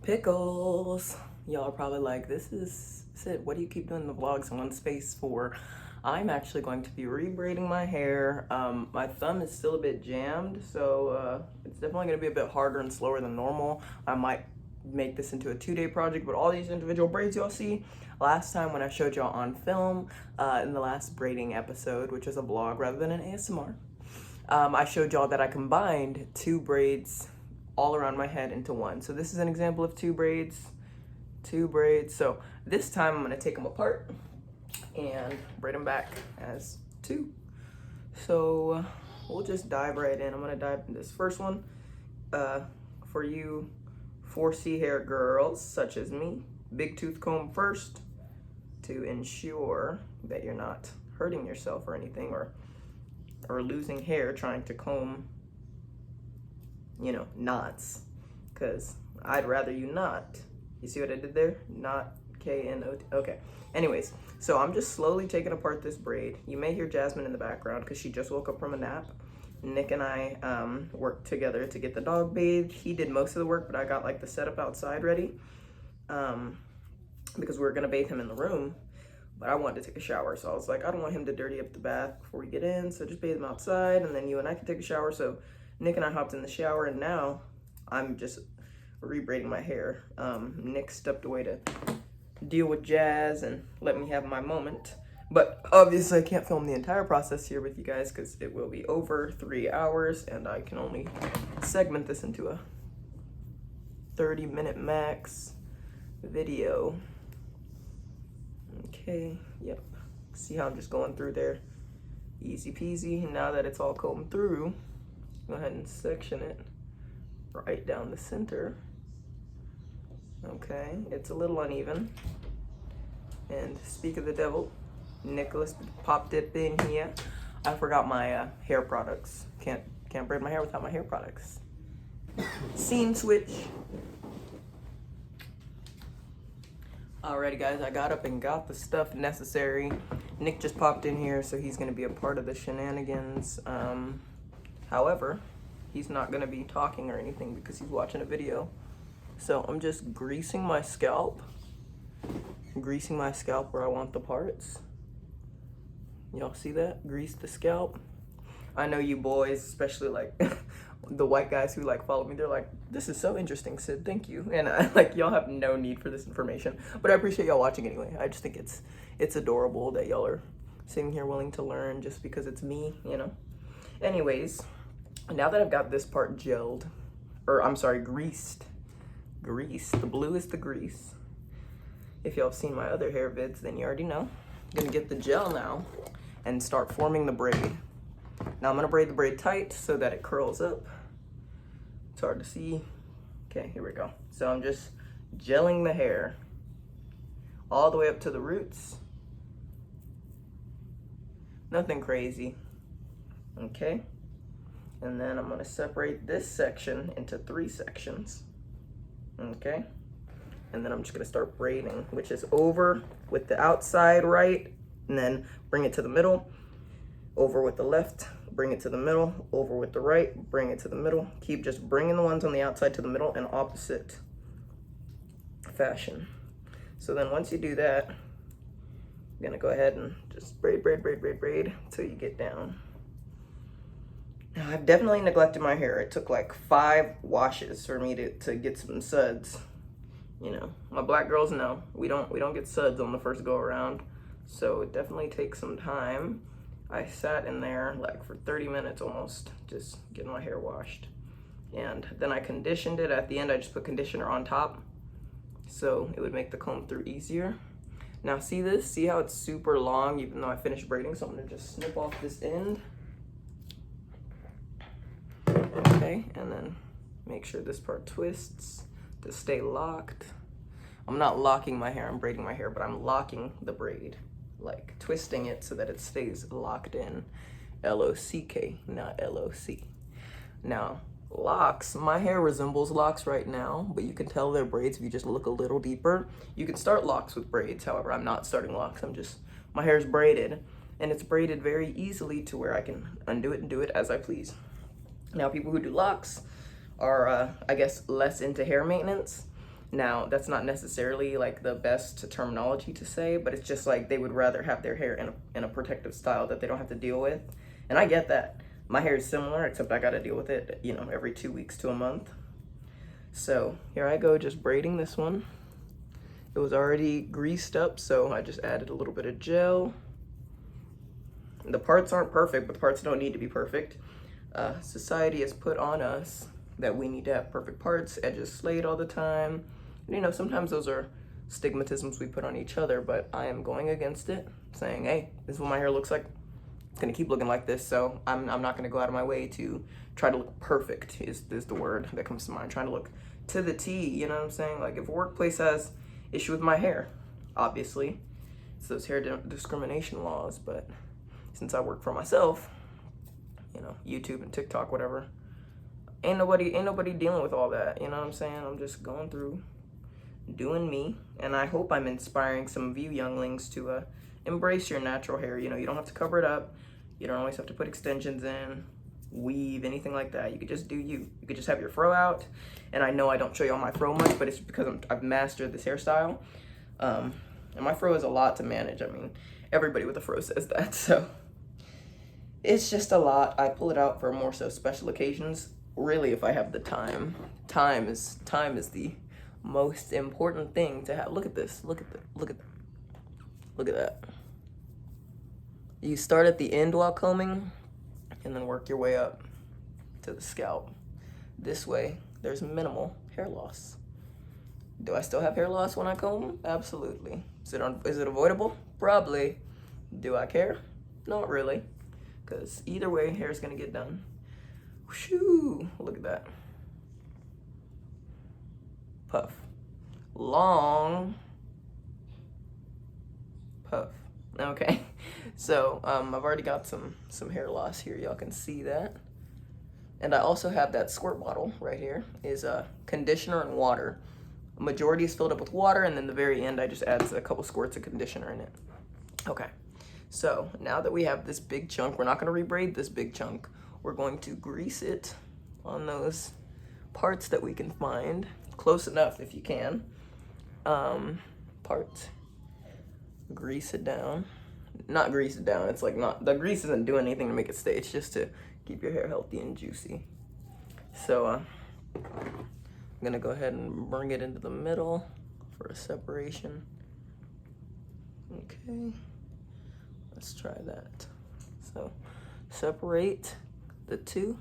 Pickles. Y'all are probably like, this is Sid, what do you keep doing the vlogs in one space for? I'm actually going to be rebraiding my hair. My thumb is still a bit jammed, so it's definitely going to be a bit harder and slower than normal. I might make this into a 2-day project, but all these individual braids y'all see, last time when I showed y'all on film, in the last braiding episode, which is a vlog rather than an ASMR, I showed y'all that I combined 2 braids all around my head into one. So this is an example of 2 braids. So this time I'm gonna take them apart and braid them back as 2. So we'll just dive right in. I'm gonna dive in this first one. For you 4C hair girls such as me, big tooth comb first to ensure that you're not hurting yourself or anything, or losing hair trying to comb, you know, knots, because I'd rather you not. You see what I did there? Not K-N-O-T. Okay. Anyways, so I'm just slowly taking apart this braid. You may hear Jasmine in the background because she just woke up from a nap. Nick and I worked together to get the dog bathed. He did most of the work, but I got like the setup outside ready because we were gonna bathe him in the room. But I wanted to take a shower, so I was like, I don't want him to dirty up the bath before we get in, so just bathe him outside, and then you and I can take a shower. So Nick and I hopped in the shower, and now I'm just rebraiding my hair. Nick stepped away to deal with Jazz and let me have my moment. But obviously I can't film the entire process here with you guys because it will be over 3 hours, and I can only segment this into a 30-minute max video. Okay, yep. See how I'm just going through there? Easy peasy. Now that it's all combed through, go ahead and section it right down the center. Okay, it's a little uneven. And speak of the devil, Nicholas popped it in here. I forgot my hair products. Can't braid my hair without my hair products. Scene switch. Alrighty guys, I got up and got the stuff necessary. Nick just popped in here, so he's gonna be a part of the shenanigans. However, he's not gonna be talking or anything because he's watching a video. So I'm just greasing my scalp where I want the parts. Y'all see that? Grease the scalp. I know you boys, especially like the white guys who like follow me, they're like, this is so interesting, Sid, thank you. And like, y'all have no need for this information, but I appreciate y'all watching anyway. I just think it's adorable that y'all are sitting here willing to learn just because it's me, you know. Anyways, now that I've got this part gelled, or I'm sorry, greased. The blue is the grease. If y'all have seen my other hair vids, then you already know. I'm gonna get the gel now and start forming the braid. Now I'm gonna braid the braid tight so that it curls up. It's hard to see. Okay, here we go. So I'm just gelling the hair all the way up to the roots. Nothing crazy, okay? And then I'm gonna separate this section into 3 sections, okay? And then I'm just gonna start braiding, which is over with the outside right, and then bring it to the middle, over with the left, bring it to the middle, over with the right, bring it to the middle. Keep just bringing the ones on the outside to the middle in opposite fashion. So then once you do that, I'm gonna go ahead and just braid until you get down. Now I've definitely neglected my hair. It took like 5 washes for me to get some suds. You know, my black girls know we don't get suds on the first go around, so it definitely takes some time. I sat in there like for 30 minutes almost, just getting my hair washed. And then I conditioned it. At the end, I just put conditioner on top, so it would make the comb through easier. Now see this? See how it's super long even though I finished braiding? So I'm gonna just snip off this end. Okay, and then make sure this part twists to stay locked. I'm not locking my hair, I'm braiding my hair, but I'm locking the braid, like twisting it so that it stays locked in. L-O-C-K, not L-O-C. Now, locks, my hair resembles locks right now, but you can tell they're braids if you just look a little deeper. You can start locks with braids, however, I'm not starting locks, my hair's braided, and it's braided very easily to where I can undo it and do it as I please. Now, people who do locks are, I guess, less into hair maintenance. Now, that's not necessarily like the best terminology to say, but it's just like they would rather have their hair in a protective style that they don't have to deal with. And I get that. My hair is similar, except I got to deal with it, you know, every 2 weeks to a month. So here I go, just braiding this one. It was already greased up, so I just added a little bit of gel. The parts aren't perfect, but the parts don't need to be perfect. Society has put on us that we need to have perfect parts, edges slayed all the time. You know, sometimes those are stigmatisms we put on each other, but I am going against it, saying, hey, this is what my hair looks like. It's gonna keep looking like this, so I'm not gonna go out of my way to try to look perfect, is the word that comes to mind. Trying to look to the T, you know what I'm saying? Like if a workplace has issue with my hair, obviously, it's those hair discrimination laws, but since I work for myself, you know, YouTube and TikTok, whatever, ain't nobody dealing with all that, you know what I'm saying? I'm just going through, doing me, and I hope I'm inspiring some of you younglings to embrace your natural hair. You know, you don't have to cover it up. You don't always have to put extensions in, weave, anything like that. You could just do you. You could just have your fro out. And I know I don't show you all my fro much, but it's because I've mastered this hairstyle. And my fro is a lot to manage. I mean, everybody with a fro says that. So it's just a lot. I pull it out for more so special occasions. Really, if I have the time. Time is the most important thing to have. Look at this. Look at that. You start at the end while combing and then work your way up to the scalp. This way, there's minimal hair loss. Do I still have hair loss when I comb? Absolutely. Is it avoidable? Probably. Do I care? Not really. Because either way, hair's gonna get done. Whew, look at that. Puff. Long. Puff. Okay, so I've already got some hair loss here. Y'all can see that. And I also have that squirt bottle right here. Is conditioner and water. A majority is filled up with water, and then the very end I just add a couple squirts of conditioner in it. Okay, so now that we have this big chunk, we're not going to rebraid this big chunk. We're going to grease it on those parts that we can find. Close enough if you can. Parts. Grease it down. Not grease it down. It's like not, the grease isn't doing anything to make it stay. It's just to keep your hair healthy and juicy. So I'm gonna go ahead and bring it into the middle for a separation. Okay, let's try that. So separate the two.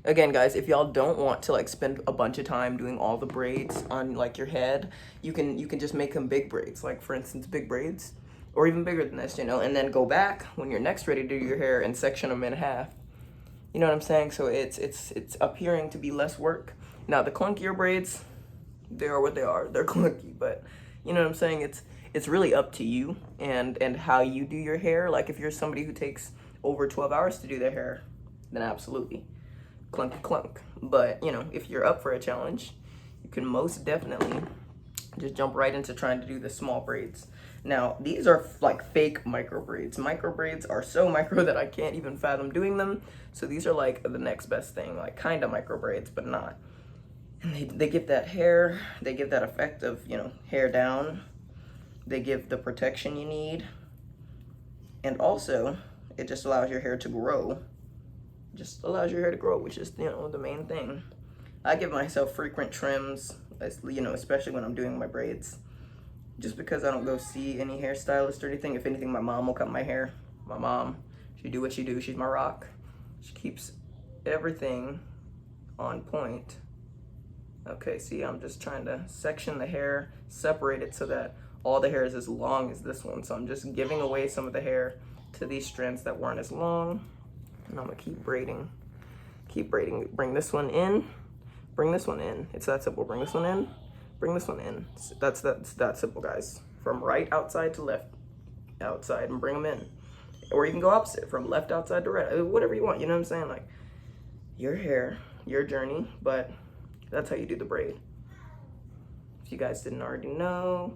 Again, guys, if y'all don't want to like spend a bunch of time doing all the braids on like your head, you can just make them big braids. Like for instance, big braids, or even bigger than this, you know, and then go back when you're next ready to do your hair and section them in half. You know what I'm saying? So it's appearing to be less work. Now the clunkier braids, they are what they are. They're clunky, but you know what I'm saying? It's really up to you and how you do your hair. Like if you're somebody who takes over 12 hours to do their hair, then absolutely. Clunky clunk. But you know, if you're up for a challenge, you can most definitely just jump right into trying to do the small braids. Now these are like fake micro braids. Micro braids are so micro that I can't even fathom doing them. So these are like the next best thing, like kind of micro braids, but not. And they give that hair, they give that effect of, you know, hair down. They give the protection you need. And also it just allows your hair to grow. Just allows your hair to grow, which is, you know, the main thing. I give myself frequent trims, you know, especially when I'm doing my braids, just because I don't go see any hairstylist or anything. If anything, my mom will cut my hair. My mom, she do what she do. She's my rock. She keeps everything on point. Okay, see, I'm just trying to section the hair, separate it so that all the hair is as long as this one. So I'm just giving away some of the hair to these strands that weren't as long. And I'm gonna keep braiding. Keep braiding. Bring this one in. Bring this one in. It's that simple. Bring this one in. Bring this one in. That's that simple, guys. From right outside to left outside, and bring them in. Or you can go opposite, from left outside to right. Whatever you want. You know what I'm saying? Like your hair, your journey. But that's how you do the braid. If you guys didn't already know,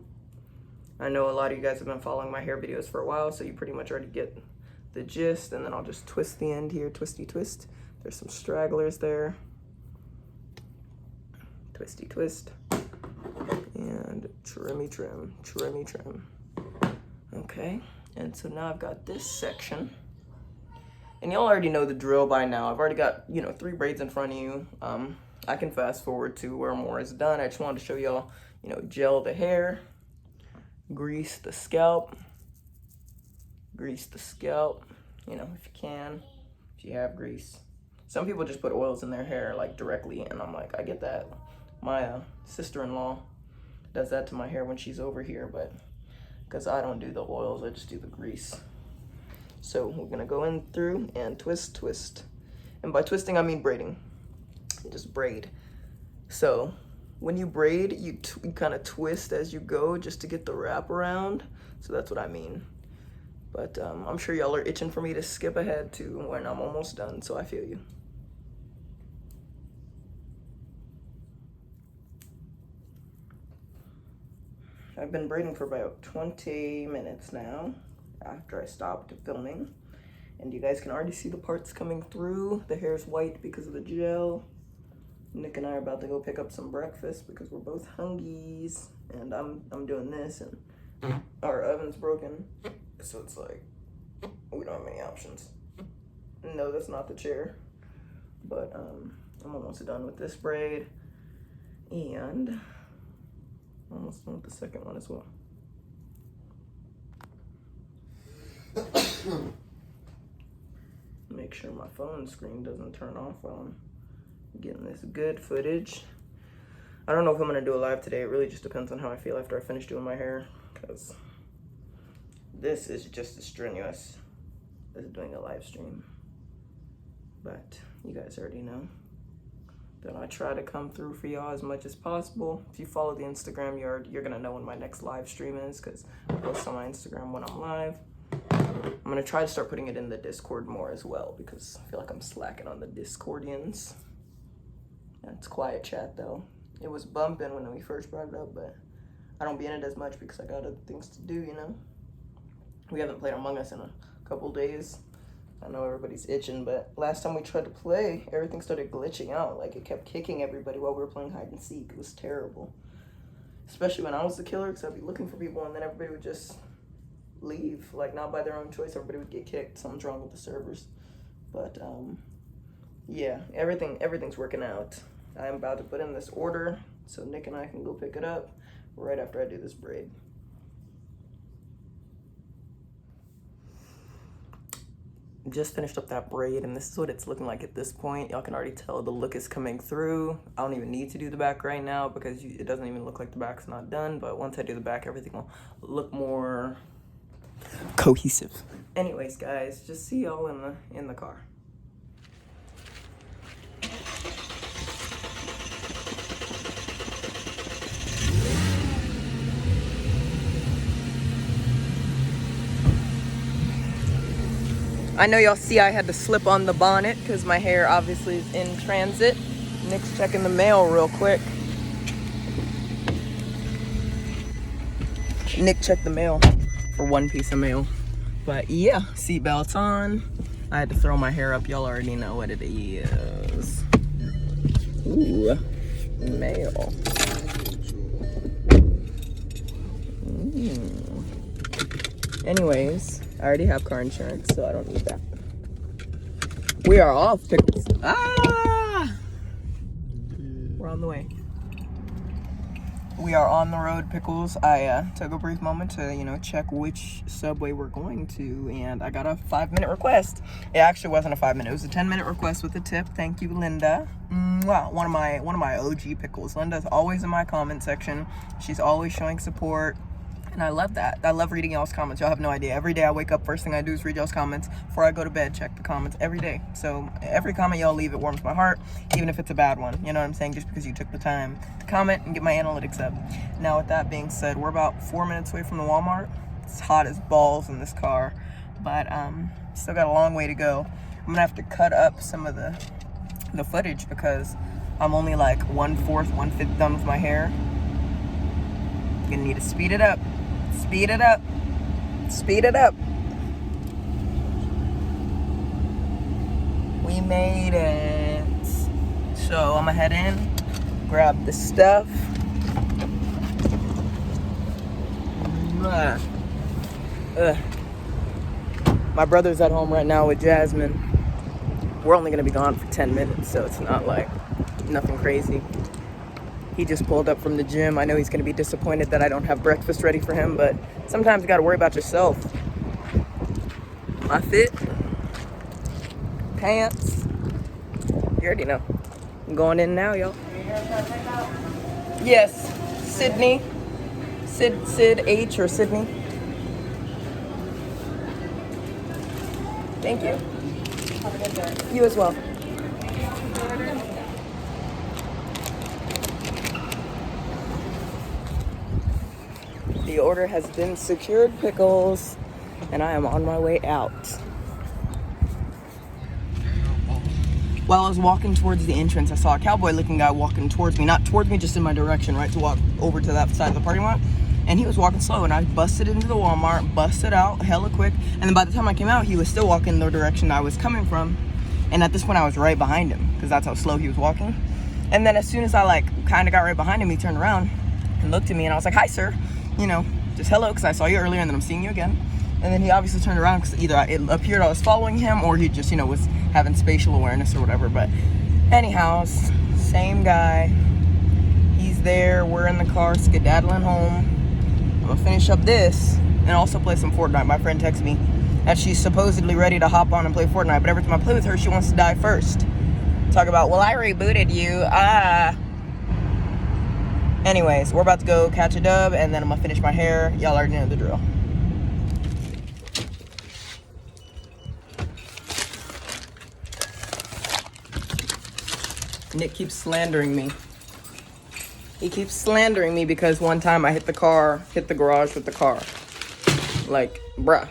I know a lot of you guys have been following my hair videos for a while, so you pretty much already get the gist. And then I'll just twist the end here, twisty twist. There's some stragglers there. Twisty twist. and trimmy trim, trimmy trim. Okay, and so now I've got this section. And y'all already know the drill by now. I've already got, you know, 3 braids in front of you. I can fast forward to where more is done. I just wanted to show y'all, you know, gel the hair, grease the scalp, you know, if you can, if you have grease. Some people just put oils in their hair like directly, and I'm like, I get that. My sister-in-law does that to my hair when she's over here, but because I don't do the oils, I just do the grease. So we're gonna go in through and twist, twist. And by twisting, I mean braiding. Just braid. So when you braid, you kind of twist as you go just to get the wrap around. So that's what I mean. But I'm sure y'all are itching for me to skip ahead to when I'm almost done, so I feel you. I've been braiding for about 20 minutes now after I stopped filming. And you guys can already see the parts coming through. The hair's white because of the gel. Nick and I are about to go pick up some breakfast because we're both hungies. And I'm doing this, and our oven's broken. So it's like, we don't have many options. No, that's not the chair. But I'm almost done with this braid. And almost done with the second one as well. Make sure my phone screen doesn't turn off while I'm getting this good footage. I don't know if I'm gonna do a live today. It really just depends on how I feel after I finish doing my hair, because this is just as strenuous as doing a live stream. But you guys already know that I try to come through for y'all as much as possible. If you follow the Instagram, you're gonna know when my next live stream is, because I post on my Instagram when I'm live. I'm gonna try to start putting it in the Discord more as well, because I feel like I'm slacking on the Discordians. It's quiet chat though. It was bumping when we first brought it up, but I don't be in it as much because I got other things to do, you know? We haven't played Among Us in a couple days. I know everybody's itching, but last time we tried to play, everything started glitching out. Like, it kept kicking everybody while we were playing hide and seek. It was terrible. Especially when I was the killer, because I'd be looking for people and then everybody would just leave. Like, not by their own choice, everybody would get kicked. Something's wrong with the servers. But, yeah, everything's working out. I'm about to put in this order so Nick and I can go pick it up right after I do this braid. Just finished up that braid, and this is what it's looking like at this point. Y'all can already tell the look is coming through. I don't even need to do the back right now because it doesn't even look like the back's not done, but once I do the back, everything will look more cohesive. Anyways, guys, just see y'all in the car. I know y'all see I had to slip on the bonnet because my hair obviously is in transit. Nick's checking the mail real quick. Nick checked the mail for one piece of mail. But yeah, seatbelts on. I had to throw my hair up. Y'all already know what it is. Ooh, mail. Anyways, I already have car insurance, so I don't need that. We are off, pickles. Ah! We're on the way. We are on the road, pickles. I took a brief moment to, check which subway we're going to, and I got a 5-minute request. It actually wasn't a 5-minute; it was a 10-minute request with a tip. Thank you, Linda. Wow, one of my OG pickles. Linda's always in my comment section. She's always showing support. And I love that. I love reading y'all's comments. Y'all have no idea. Every day I wake up, first thing I do is read y'all's comments. Before I go to bed, check the comments every day. So every comment y'all leave, it warms my heart, even if it's a bad one. You know what I'm saying? Just because you took the time to comment and get my analytics up. Now, with that being said, we're about 4 minutes away from the Walmart. It's hot as balls in this car, but still got a long way to go. I'm gonna have to cut up some of the footage because I'm only like 1/4, 1/5 done with my hair. Gonna need to speed it up. Speed it up. Speed it up. We made it. So I'm gonna head in, grab the stuff. My brother's at home right now with Jasmine. We're only gonna be gone for 10 minutes, so it's not like nothing crazy. He just pulled up from the gym. I know he's gonna be disappointed that I don't have breakfast ready for him, but sometimes you gotta worry about yourself. My fit, pants, you already know. I'm going in now, y'all. Yes, Sydney. Sid H or Sydney. Thank you. Have a good day. You as well. The order has been secured, pickles, and I am on my way out. While I was walking towards the entrance, I saw a cowboy-looking guy walking towards me. Not towards me, just in my direction, right? To walk over to that side of the parking lot. And he was walking slow, and I busted into the Walmart, busted out hella quick. And then by the time I came out, he was still walking the direction I was coming from. And at this point, I was right behind him, because that's how slow he was walking. And then as soon as I, like, kind of got right behind him, he turned around and looked at me, and I was like, hi, sir. You know, just hello, because I saw you earlier, and then I'm seeing you again. And then he obviously turned around because either it appeared I was following him or he just, you know, was having spatial awareness or whatever. But anyhow, same guy. He's there. We're in the car skedaddling home. I'm going to finish up this and also play some Fortnite. My friend texted me that she's supposedly ready to hop on and play Fortnite. But every time I play with her, she wants to die first. Talk about, well, I rebooted you. Anyways, we're about to go catch a dub and then I'm going to finish my hair. Y'all already know the drill. Nick keeps slandering me. He keeps slandering me because one time I hit the garage with the car. Like, bruh.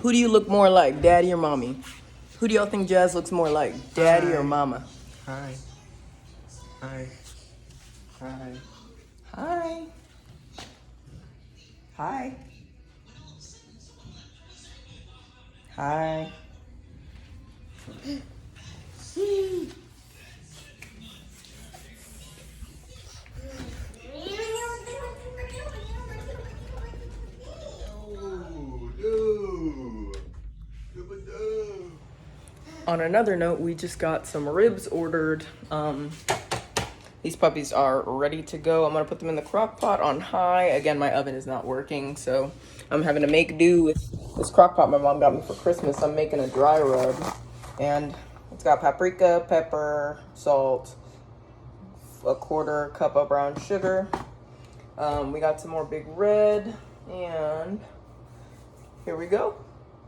Who do you look more like, daddy or mommy? Who do y'all think Jazz looks more like, daddy or mama? Hi. Hi. Hi. Hi. Hi. Hi. On another note, we just got some ribs ordered. These puppies are ready to go. I'm gonna put them in the crock pot on high. Again, my oven is not working, so I'm having to make do with this crock pot my mom got me for Christmas. I'm making a dry rub, and it's got paprika, pepper, salt, a quarter cup of brown sugar. We got some more Big Red, and here we go.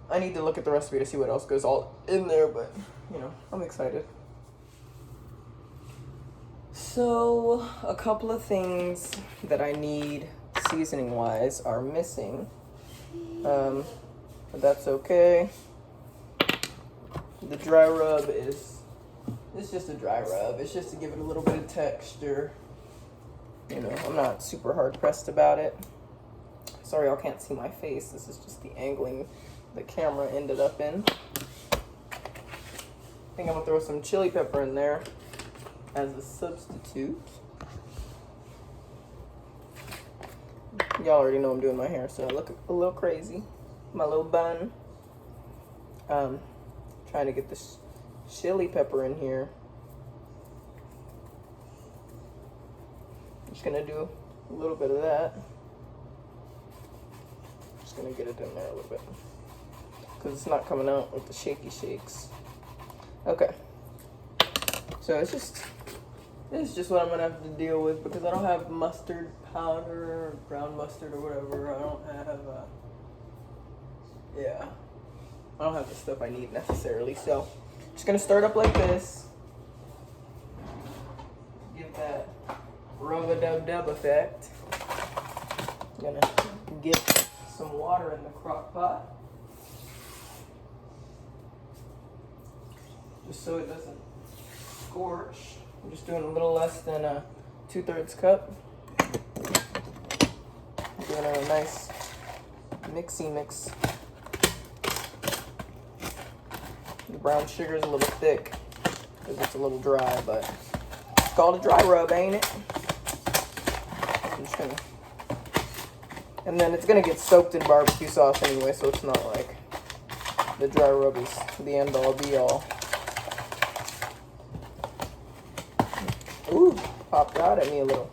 I need to look at the recipe to see what else goes all in there, but, you know, I'm excited. So, a couple of things that I need seasoning-wise are missing. But that's okay. The dry rub it's just a dry rub. It's just to give it a little bit of texture. You know, I'm not super hard-pressed about it. Sorry, y'all can't see my face. This is just the angling the camera ended up in. I think I'm gonna throw some chili pepper in there as a substitute. Y'all already know I'm doing my hair, so I look a little crazy. My little bun. Trying to get this chili pepper in here. Just gonna do a little bit of that. Just gonna get it in there a little bit, because it's not coming out with the shaky shakes. Okay. So this is just what I'm gonna have to deal with, because I don't have mustard powder or ground mustard or whatever. I don't have, I don't have the stuff I need necessarily. So just gonna start up like this. Give that rub-a-dub-dub effect. I'm gonna get some water in the crock pot, just so it doesn't scorch. I'm just doing a little less than a 2/3 cup. Doing a nice mixy mix. The brown sugar is a little thick. because it's a little dry, but it's called a dry rub, ain't it? I'm just gonna, and then it's gonna get soaked in barbecue sauce anyway, so it's not like the dry rub is the end all be all. Ooh, popped out at me a little.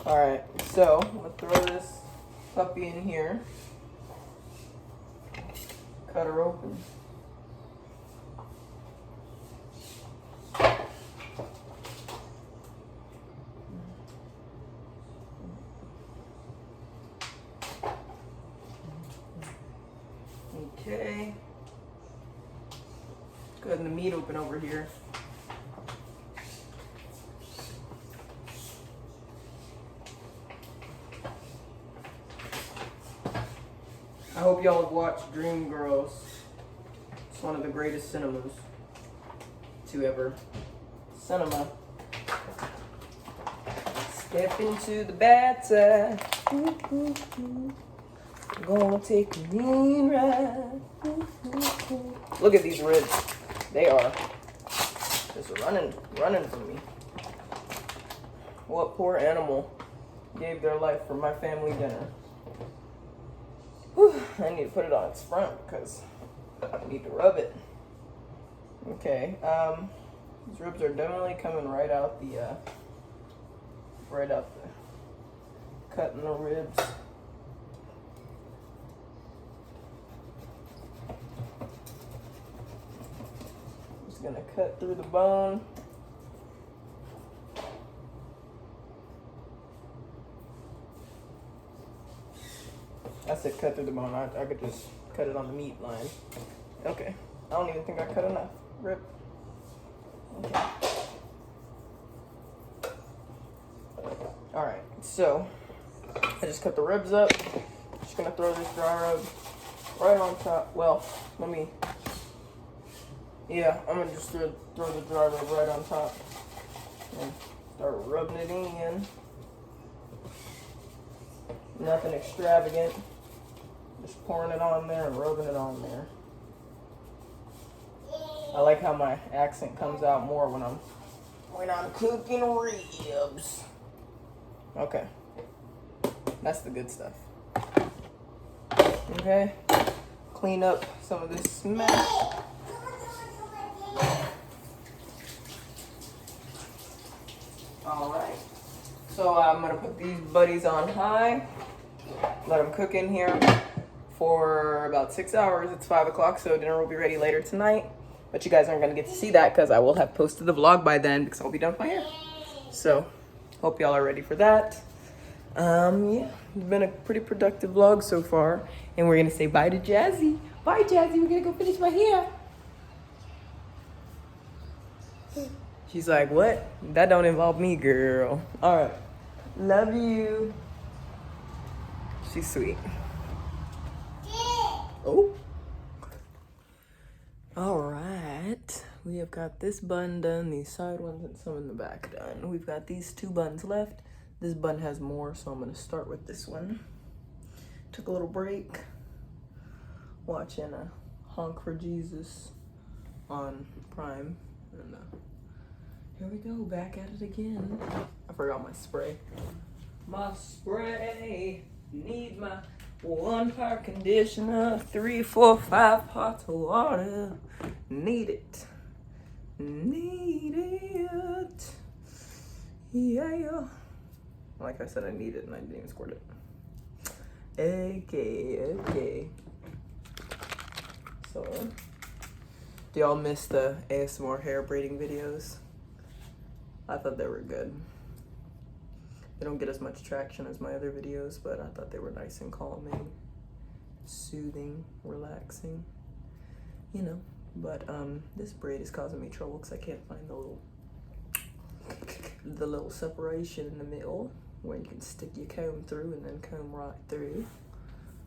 Alright, so I'm gonna throw this puppy in here. Cut her open. Okay. Cutting the meat open over here. I hope y'all have watched Dreamgirls. It's one of the greatest cinemas to ever cinema. Step into the bad side. Ooh, ooh, ooh. Gonna take a mean ride. Ooh, ooh, ooh. Look at these ribs. They are just running from me. What poor animal gave their life for my family dinner? Whew, I need to put it on its front because I need to rub it. Okay, these ribs are definitely coming right out the cutting the ribs. Just gonna cut through the bone. I said cut through the bone. I could just cut it on the meat line. Okay. I don't even think I cut enough. Rip. Okay. Alright, so I just cut the ribs up. Just gonna throw this dry rub right on top. Well, I'm gonna just throw the dry rub right on top and start rubbing it in. Nothing extravagant. Just pouring it on there and rubbing it on there. I like how my accent comes out more when I'm cooking ribs. Okay. That's the good stuff. Okay. Clean up some of this smash. Alright. So I'm going to put these buddies on high. Let them cook in here for about 6 hours. It's 5 o'clock, so dinner will be ready later tonight. But you guys aren't going to get to see that because I will have posted the vlog by then because I'll be done with my hair. So, hope y'all are ready for that. Yeah, it's been a pretty productive vlog so far. And we're going to say bye to Jazzy. Bye, Jazzy. We're going to go finish my hair. She's like, what? That don't involve me, girl. All right. Love you. She's sweet. Oh. All right. We have got this bun done, these side ones, and some in the back done. We've got these 2 buns left. This bun has more, so I'm going to start with this one. Took a little break watching a Honk for Jesus on Prime. And here we go, back at it again. I forgot my spray. My spray. Need my 1-part conditioner, 3, 4, 5 pots of water. Need it. Need it. Yeah. Like I said, I need it and I didn't even squirt it. Okay. So, do y'all miss the ASMR hair braiding videos? I thought they were good. They don't get as much traction as my other videos, but I thought they were nice and calming, soothing, relaxing, you know. But this braid is causing me trouble because I can't find the little separation in the middle where you can stick your comb through and then comb right through.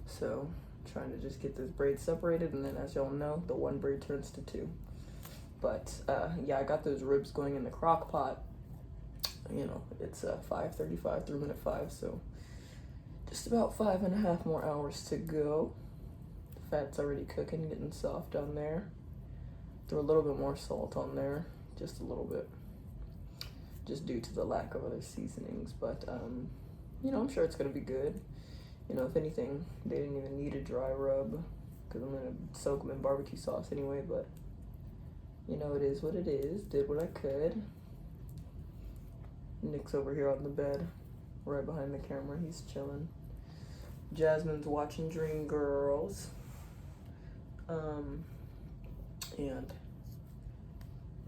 So I'm trying to just get this braid separated, and then as y'all know, the 1 braid turns to 2. But yeah, I got those ribs going in the crock pot. You know, it's 5:35 through minute 5, so just about 5.5 more hours to go. The fat's already cooking, getting soft on there. Threw a little bit more salt on there, just a little bit, just due to the lack of other seasonings. But you know, I'm sure it's gonna be good. You know, if anything, they didn't even need a dry rub because I'm gonna soak them in barbecue sauce anyway. But you know, it is what it is. Did what I could. Nick's over here on the bed, right behind the camera. He's chilling. Jasmine's watching Dream Girls. And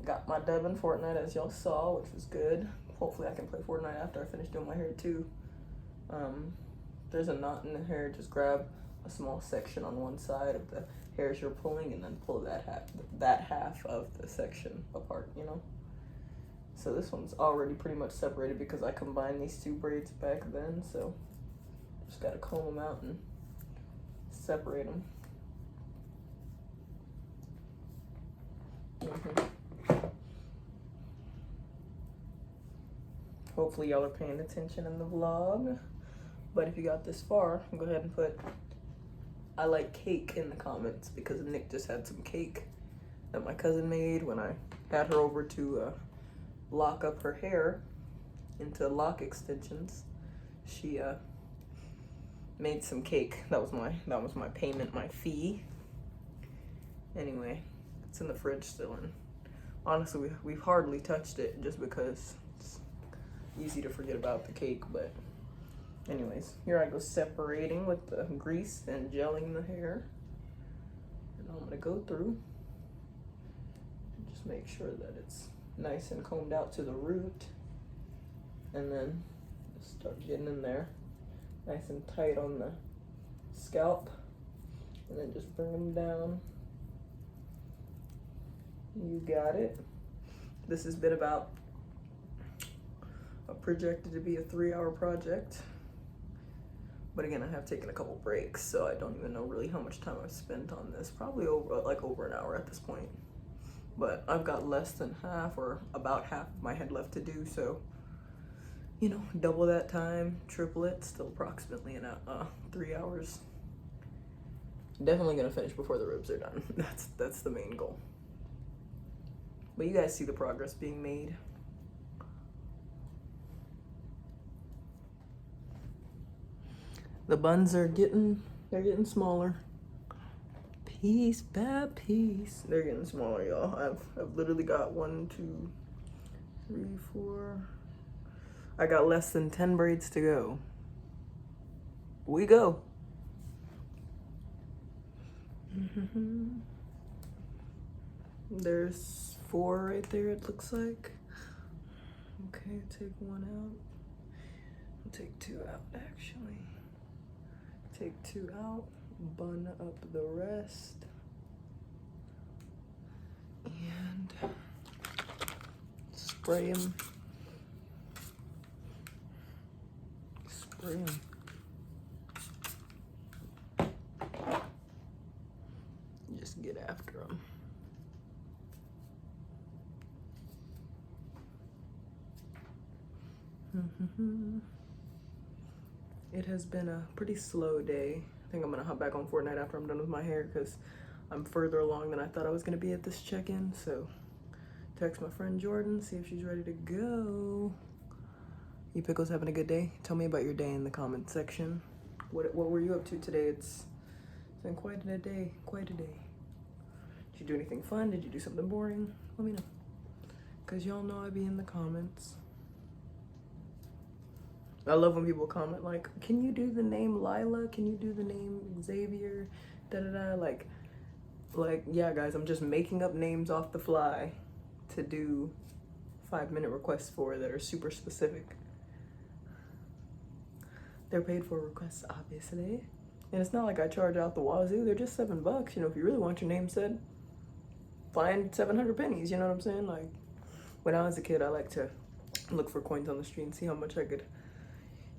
got my dub in Fortnite, as y'all saw, which was good. Hopefully I can play Fortnite after I finish doing my hair too. There's a knot in the hair. Just grab a small section on one side of the hairs you're pulling and then pull that half of the section apart, you know? So this one's already pretty much separated because I combined these two braids back then, so just gotta comb them out and separate them. Hopefully y'all are paying attention in the vlog. But if you got this far, go ahead and put I like cake in the comments, because Nick just had some cake that my cousin made when I had her over to lock up her hair into lock extensions. She made some cake. That was my payment, my fee. Anyway, it's in the fridge still, and honestly we've hardly touched it just because it's easy to forget about the cake. But anyways, here I go separating with the grease and gelling the hair, and I'm gonna go through and just make sure that it's nice and combed out to the root, and then just start getting in there nice and tight on the scalp, and then just bring them down. You got it. This has been about projected to be a 3-hour project, but again, I have taken a couple breaks, so I don't even know really how much time I've spent on this. Probably over an hour at this point, but I've got less than half, or about half of my head left to do, so you know, double that time, triple it, still approximately in 3 hours. Definitely gonna finish before the ribs are done. That's the main goal. But you guys see the progress being made. The buns are getting smaller. Piece by piece. They're getting smaller, y'all. I've literally got 1, 2, 3, 4. I got less than 10 braids to go. We go. There's 4 right there, it looks like. Okay, take 1 out. I'll take 2 out, actually. Take 2 out, bun up the rest. And spray them. Spray them. Just get after them. It has been a pretty slow day. I think I'm gonna hop back on Fortnite after I'm done with my hair, because I'm further along than I thought I was gonna be at this check-in. So text my friend Jordan, see if she's ready to go. You pickles having a good day? Tell me about your day in the comment section. What were you up to today? It's been quite a day, quite a day. Did you do anything fun? Did you do something boring? Let me know, because y'all know I be in the comments. I love when people comment like, can you do the name Lila? Can you do the name Xavier? Da-da-da. Like, yeah, guys, I'm just making up names off the fly to do 5-minute requests for that are super specific. They're paid for requests, obviously. And it's not like I charge out the wazoo. They're just $7. You know, if you really want your name said, find 700 pennies. You know what I'm saying? Like, when I was a kid, I like to look for coins on the street and see how much I could,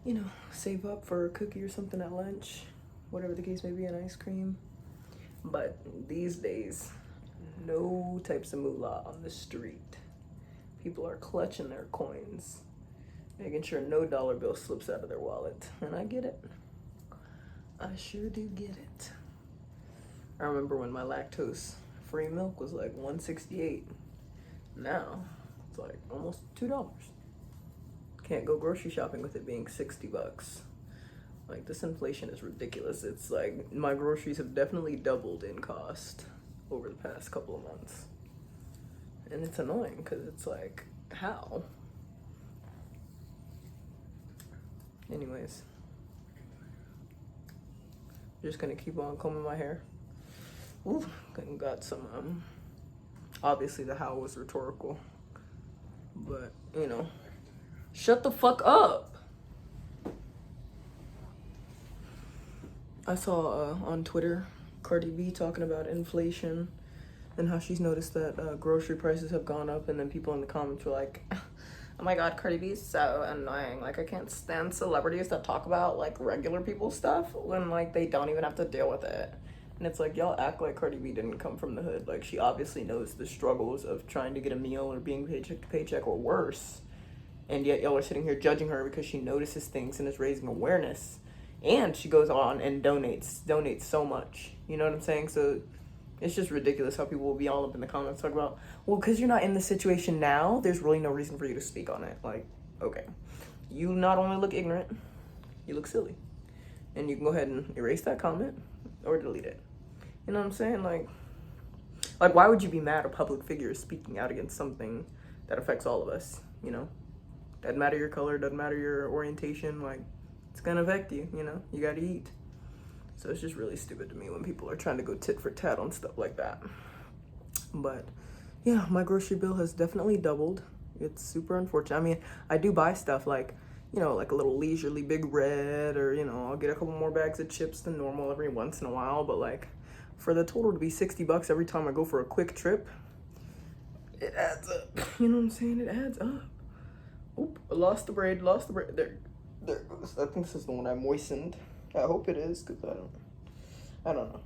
you know, save up for a cookie or something at lunch, whatever the case may be, an ice cream. But these days, no types of moolah on the street. People are clutching their coins, making sure no dollar bill slips out of their wallet. And I get it. I sure do get it. I remember when my lactose free milk was like $1.68. Now it's like almost $2. Can't go grocery shopping with it being $60. Like, this inflation is ridiculous. It's like my groceries have definitely doubled in cost over the past couple of months. And it's annoying because it's like, how? Anyways, just gonna keep on combing my hair. Ooh, got some, obviously the how was rhetorical, but you know, shut the fuck up. I saw on Twitter Cardi B talking about inflation and how she's noticed that grocery prices have gone up, and then people in the comments were like, oh my god, Cardi B is so annoying. Like, I can't stand celebrities that talk about like regular people stuff when like they don't even have to deal with it. And it's like, y'all act like Cardi B didn't come from the hood. Like, she obviously knows the struggles of trying to get a meal or being paycheck to paycheck or worse. And yet y'all are sitting here judging her because she notices things and is raising awareness. And she goes on and donates so much. You know what I'm saying? So it's just ridiculous how people will be all up in the comments talking about, well, because you're not in the situation now, there's really no reason for you to speak on it. Like, okay, you not only look ignorant, you look silly. And you can go ahead and erase that comment or delete it. You know what I'm saying? Like why would you be mad at a public figure speaking out against something that affects all of us, you know? Doesn't matter your color, doesn't matter your orientation, like, it's gonna affect you, you know? You gotta eat. So it's just really stupid to me when people are trying to go tit for tat on stuff like that. But yeah, my grocery bill has definitely doubled. It's super unfortunate. I mean, I do buy stuff like, you know, like a little leisurely Big Red, or, you know, I'll get a couple more bags of chips than normal every once in a while. But like, for the total to be $60 every time I go for a quick trip, it adds up. You know what I'm saying? It adds up. Oop, I lost the braid. There it goes. I think this is the one I moistened. I hope it is, because I don't know.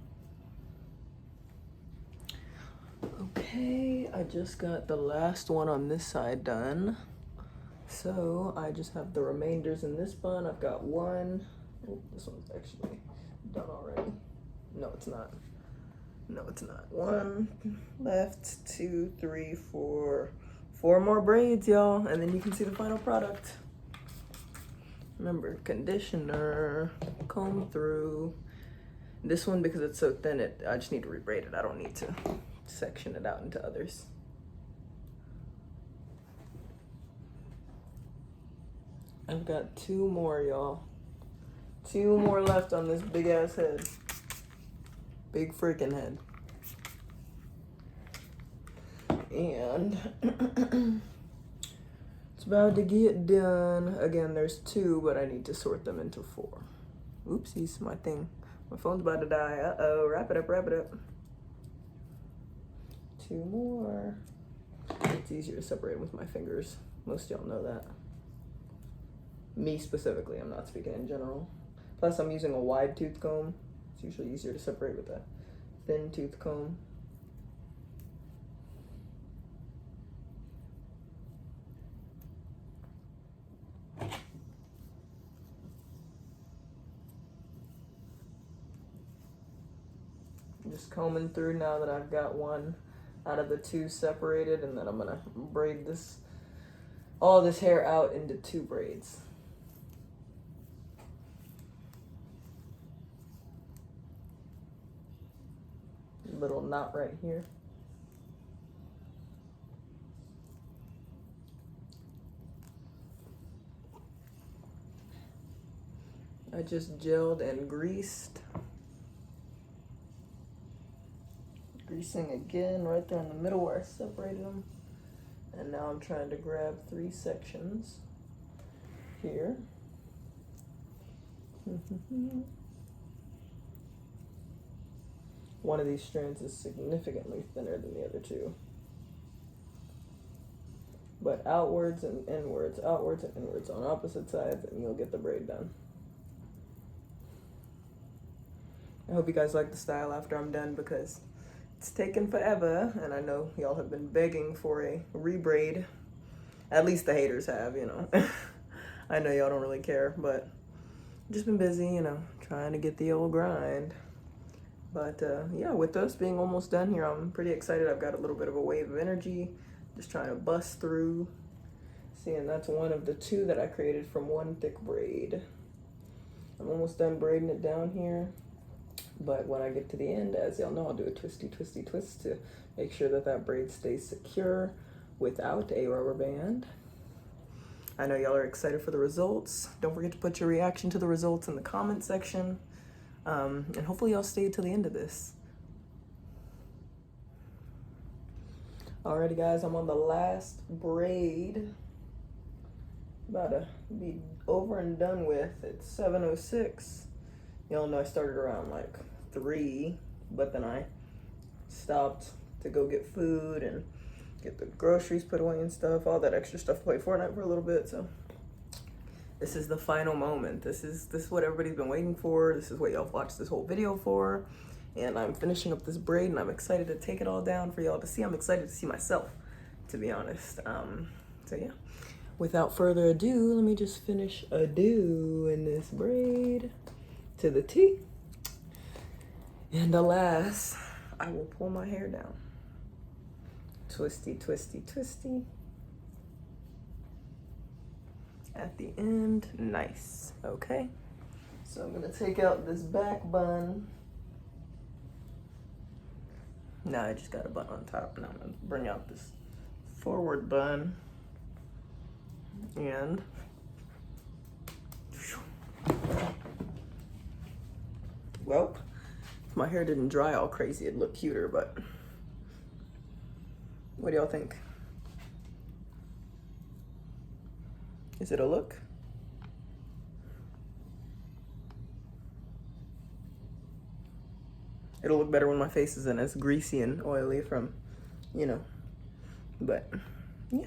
Okay, I just got the last one on this side done. So I just have the remainders in this bun. I've got one. Oh, this one's actually done already. No, it's not. No, it's not. One left, 2, 3, 4. 4 more braids, y'all, and then you can see the final product. Remember, conditioner, comb through. This one, because it's so thin, I just need to rebraid it. I don't need to section it out into others. I've got 2 more, y'all. 2 more left on this big ass head. Big freaking head. And it's about to get done. Again, there's 2, but I need to sort them into 4. Oopsies, my phone's about to die. Uh-oh, wrap it up. 2 more. It's easier to separate with my fingers. Most of y'all know that. Me specifically, I'm not speaking in general. Plus, I'm using a wide tooth comb. It's usually easier to separate with a thin tooth comb. Just combing through now that I've got one out of the 2 separated, and then I'm gonna braid all this hair out into 2 braids. Little knot right here. I just gelled and greased. Greasing again right there in the middle where I separated them. And now I'm trying to grab 3 sections here. One of these strands is significantly thinner than the other 2. But outwards and inwards on opposite sides, and you'll get the braid done. I hope you guys like the style after I'm done, because it's taken forever, and I know y'all have been begging for a rebraid. At least the haters have, you know. I know y'all don't really care, but I've just been busy, you know, trying to get the old grind. But yeah, with us being almost done here, I'm pretty excited. I've got a little bit of a wave of energy, just trying to bust through. See, and that's one of the two that I created from one thick braid. I'm almost done braiding it down here. But when I get to the end, as y'all know, I'll do a twisty, twisty, twist to make sure that that braid stays secure without a rubber band. I know y'all are excited for the results. Don't forget to put your reaction to the results in the comment section. And hopefully y'all stay till the end of this. Alrighty guys, I'm on the last braid. About to be over and done with. It's 7:06. Y'all know I started around like 3, but then I stopped to go get food and get the groceries put away and stuff, all that extra stuff, play Fortnite for a little bit. So this is the final moment. This is what everybody's been waiting for. This is what y'all watched this whole video for. And I'm finishing up this braid and I'm excited to take it all down for y'all to see. I'm excited to see myself, to be honest. So yeah, without further ado, let me just finish in this braid to the T. And alas, I will pull my hair down. Twisty, twisty, twisty. At the end, nice, okay. So I'm gonna take out this back bun. Now I just got a bun on top. Now I'm gonna bring out this forward bun. And well, if my hair didn't dry all crazy, it'd look cuter, but what do y'all think? Is it a look? It'll look better when my face isn't as greasy and oily from, you know, but yeah.